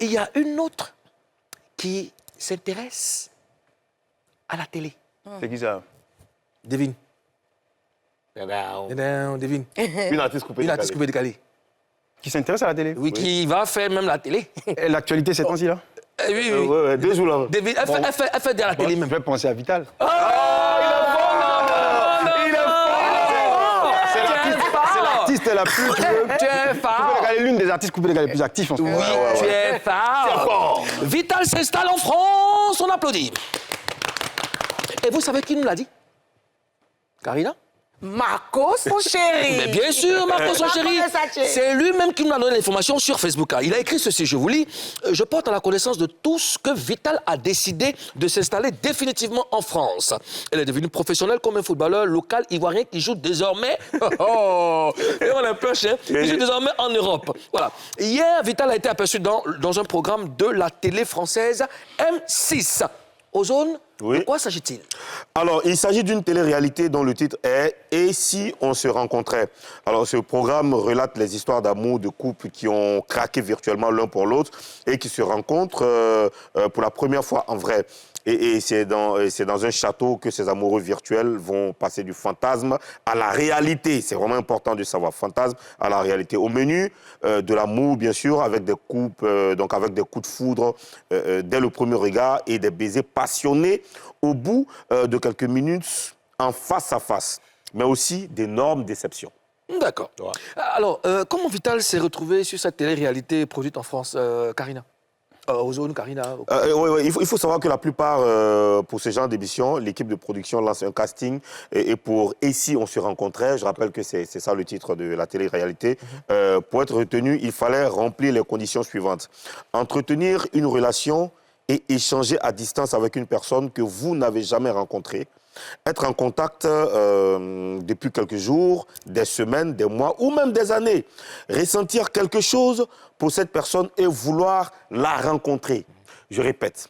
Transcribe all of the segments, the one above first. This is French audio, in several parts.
il y a une autre qui s'intéresse à la télé. C'est qui ça? Devine. Devine. Une artiste coupée Une artiste coupée décalée. Qui s'intéresse à la télé? Oui, qui va faire même la télé. Et l'actualité ces temps-ci, là? Oui, oui. Ouais, 2 jours là. Devine, elle fait de la télé Je même. vais penser à Vital. C'est l'artiste la plus... Tu es fort. Elle est l'une des artistes coupées décalées les plus actifs en ce moment. Oui, tu es fort. Vital s'installe en France, on applaudit. Et vous savez qui nous l'a dit? Karina? Marco, son chéri. Mais bien sûr, Marco, son chéri. C'est lui-même qui nous a donné l'information sur Facebook. Il a écrit ceci, je vous lis. Je porte à la connaissance de tous que Vital a décidé de s'installer définitivement en France. Elle est devenue professionnelle comme un footballeur local ivoirien qui joue désormais... Et on a peur, hein. Il joue désormais en Europe. Voilà. Hier, Vital a été aperçu dans un programme de la télé française M6. Ozone, de quoi s'agit-il? Alors, il s'agit d'une télé-réalité dont le titre est « Et si on se rencontrait ?» Alors, ce programme relate les histoires d'amour de couples qui ont craqué virtuellement l'un pour l'autre et qui se rencontrent pour la première fois en vrai. Et c'est dans un château que ces amoureux virtuels vont passer du fantasme à la réalité. C'est vraiment important de savoir, fantasme à la réalité. Au menu, de l'amour, bien sûr, avec des coupes, donc avec des coups de foudre dès le premier regard et des baisers passionnés au bout de quelques minutes en face à face, mais aussi d'énormes déceptions. D'accord. Ouais. Alors, comment Vital s'est retrouvé sur cette télé-réalité produite en France, Karina? Ozone, Karina. Oui, il faut savoir que la plupart, pour ce genre d'émission, l'équipe de production lance un casting et pour « Et si on se rencontrait », je rappelle que c'est ça le titre de la télé-réalité, pour être retenu, il fallait remplir les conditions suivantes. Entretenir une relation et échanger à distance avec une personne que vous n'avez jamais rencontrée. Être en contact depuis quelques jours, des semaines, des mois ou même des années. Ressentir quelque chose pour cette personne et vouloir la rencontrer. Je répète,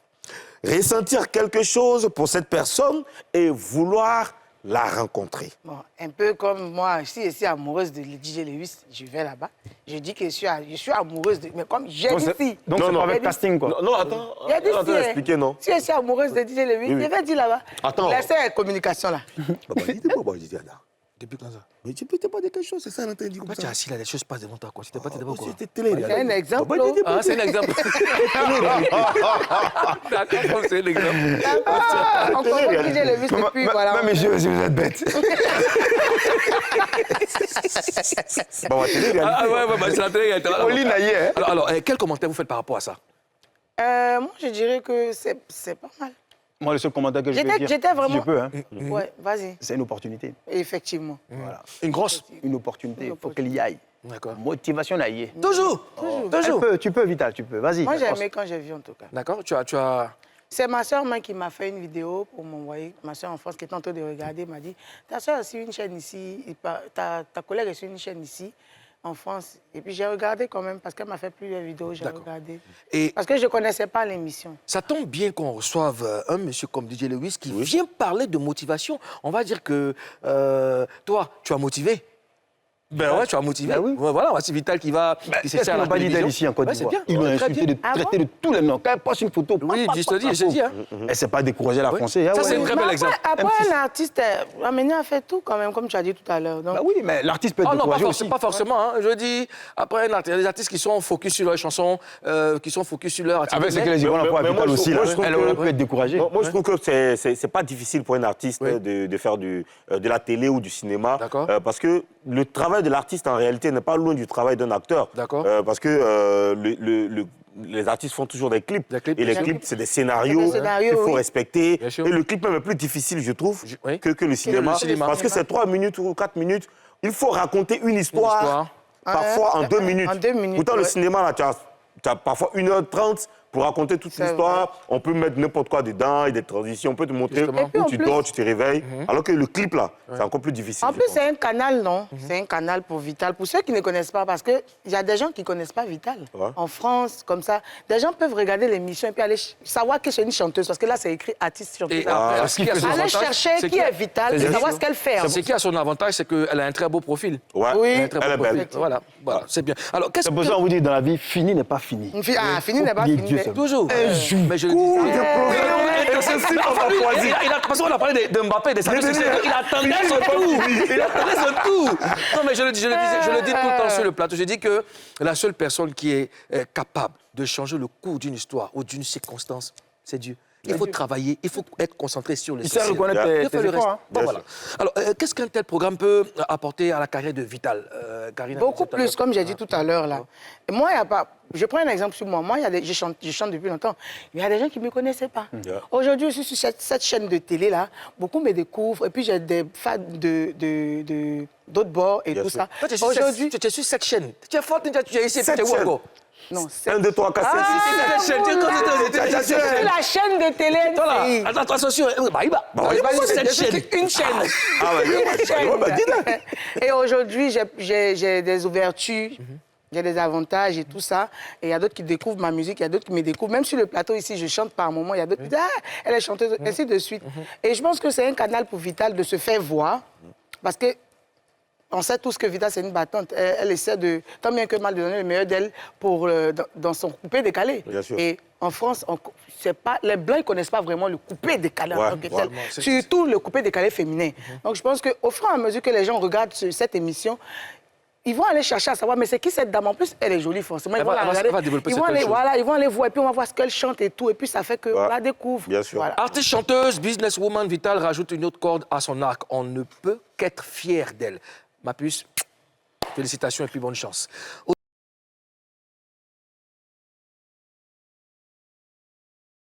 ressentir quelque chose pour cette personne et vouloir la rencontrer. Bon, un peu comme moi, si je suis amoureuse de DJ Lewis, je vais là-bas. Je dis que je suis amoureuse de... Mais comme j'ai dit si. Donc c'est pas avec casting, quoi. Non, attends. Attends, expliquer, non. Si je suis amoureuse de DJ Lewis, je vais dire là-bas. Attends. Laissez la communication là. Depuis quand ça? Mais tu peux te demander quelque chose, c'est ça, l'entendre dire comme Pourquoi tu ça. es assis là, les choses passent devant toi, quoi? C'était pas quoi? C'était télé. C'est un exemple. Ah, c'est un exemple. D'accord, c'est un exemple. On connaît DJ Lewis depuis, voilà. Même mes yeux, vous êtes bêtes. Bon, télé-réalité. Ah ouais, c'est la télé-réalité. Oli Naïe, hein. Alors, quel commentaire vous faites par rapport à ça? Moi, je dirais que c'est pas mal. Moi, le seul commentaire que je peux dire, J'étais vraiment... si je peux, hein, Ouais, vas-y. c'est une opportunité. Effectivement. Voilà. Une grosse? Une opportunité, il faut qu'elle y aille. D'accord. Motivation naïe. Toujours? Toujours? Tu peux, Vital, tu peux. Vas-y. Moi, j'ai aimé quand j'ai vu, en tout cas. D'accord, tu as... C'est ma soeur qui m'a fait une vidéo pour m'envoyer. Ma soeur en France qui était en train de regarder m'a dit « Ta soeur est sur une chaîne ici, ta collègue est sur une chaîne ici, en France. » Et puis j'ai regardé quand même, parce qu'elle m'a fait plusieurs vidéos, j'ai regardé. Et parce que je ne connaissais pas l'émission. ça tombe bien qu'on reçoive un monsieur comme DJ Lewis qui vient parler de motivation. On va dire que toi, tu as motivé. Ben ouais, tu as motivé. Ben oui. Ouais, voilà, c'est Vital qui va... Qu'est-ce qu'ils n'ont pas dit d'elle ici en Côte d'Ivoire? Ils l'ont insulté de traiter de tous les noms. Quand elle poste une photo... Oui, je te dis, je te dis. Hein. Elle ne s'est pas découragée la Française. Ça, c'est un très bel exemple. Après, un artiste, Amélie a fait tout quand même, comme tu as dit tout à l'heure. Bah oui, mais l'artiste peut être Oh non, découragé aussi. pas forcément. Hein. Je dis, après, il y a des artistes qui sont focus sur leurs chansons, qui sont focus sur leur activité. Avec ce que les Ivoiriens font à Vital aussi, elle aurait pu être découragée. Moi, je trouve que c'est pas difficile pour un artiste de faire de la télé ou du cinéma. Parce que le travail de l'artiste, en réalité, n'est pas loin du travail d'un acteur. Parce que les artistes font toujours des clips. Et les clips, c'est des scénarios qu'il faut respecter. Et le clip même est plus difficile, je trouve, que le cinéma. Parce que c'est 3 minutes ou 4 minutes. Il faut raconter une histoire, parfois en 2 minutes. Pourtant, le cinéma, là, tu as parfois 1h30 pour raconter toute l'histoire, on peut mettre n'importe quoi dedans, et des transitions, on peut te montrer où tu dors, tu te réveilles. Alors que le clip, là, c'est encore plus difficile. En plus, c'est un canal, non? C'est un canal pour Vital. Pour ceux qui ne connaissent pas, parce qu'il y a des gens qui ne connaissent pas Vital. En France, comme ça, des gens peuvent regarder l'émission et puis aller savoir que c'est une chanteuse, parce que là, c'est écrit artiste chanteuse. Aller chercher qui est Vital et savoir ce qu'elle fait. Ce qui a son avantage, c'est qu'elle a un très beau profil. Ouais, oui, elle est belle. Voilà, c'est bien. Alors, c'est pour ça qu'on vous dit, dans la vie, fini n'est pas fini. Fini n'est pas fini. Toujours. Mais je le dis. Parce qu'on a parlé de Mbappé, de sa il attendait son tour. Il attendait son tour. Non, mais je le dis tout le temps sur le plateau. Je dis que la seule personne qui est capable de changer le cours d'une histoire ou d'une circonstance, c'est Dieu. Il faut travailler, il faut être concentré sur le succès. Il sait reconnaître tes efforts. Bon, voilà. Alors, qu'est-ce qu'un tel programme peut apporter à la carrière de Vital, Karina? Beaucoup plus, comme j'ai dit tout à l'heure. Là. Moi, il n'y a pas... Je prends un exemple sur moi. Moi, je chante depuis longtemps. Il y a des gens qui ne me connaissaient pas. Aujourd'hui, je suis sur cette chaîne de télé-là. Beaucoup me découvrent. Et puis, j'ai des fans d'autres bords et tout ça. Aujourd'hui, tu es sur cette chaîne. Tu es fort, tu es ici, tu es où encore? Non, 1, 2, 3, 4, 5, 6, 7 chaînes. C'est la chaîne de télé. Attends, attention. Une chaîne. Et aujourd'hui, j'ai des ouvertures. J'ai des avantages et tout ça. Et il y a d'autres qui découvrent ma musique, il y a d'autres qui me découvrent. Même sur le plateau ici, je chante par moment. Il y a d'autres qui disent « Ah, elle est chanteuse », ainsi de suite. Et je pense que c'est un canal pour Vital de se faire voir. Parce que on sait tous que Vital, c'est une battante. Elle essaie de, tant bien que mal, de donner le meilleur d'elle dans son coupé décalé. Bien sûr. Et en France, les Blancs ne connaissent pas vraiment le coupé décalé en tant que tel. Surtout le coupé décalé féminin. Donc je pense qu'au fur et à mesure que les gens regardent cette émission, ils vont aller chercher à savoir, mais c'est qui cette dame? En plus, elle est jolie, forcément. Ils vont la regarder. Ils vont aller voir, et puis on va voir ce qu'elle chante et tout. Et puis ça fait qu'on la découvre. Bien sûr. Voilà. Artiste, chanteuse, businesswoman, Vital rajoute une autre corde à son arc. On ne peut qu'être fier d'elle. Ma puce, félicitations et puis bonne chance.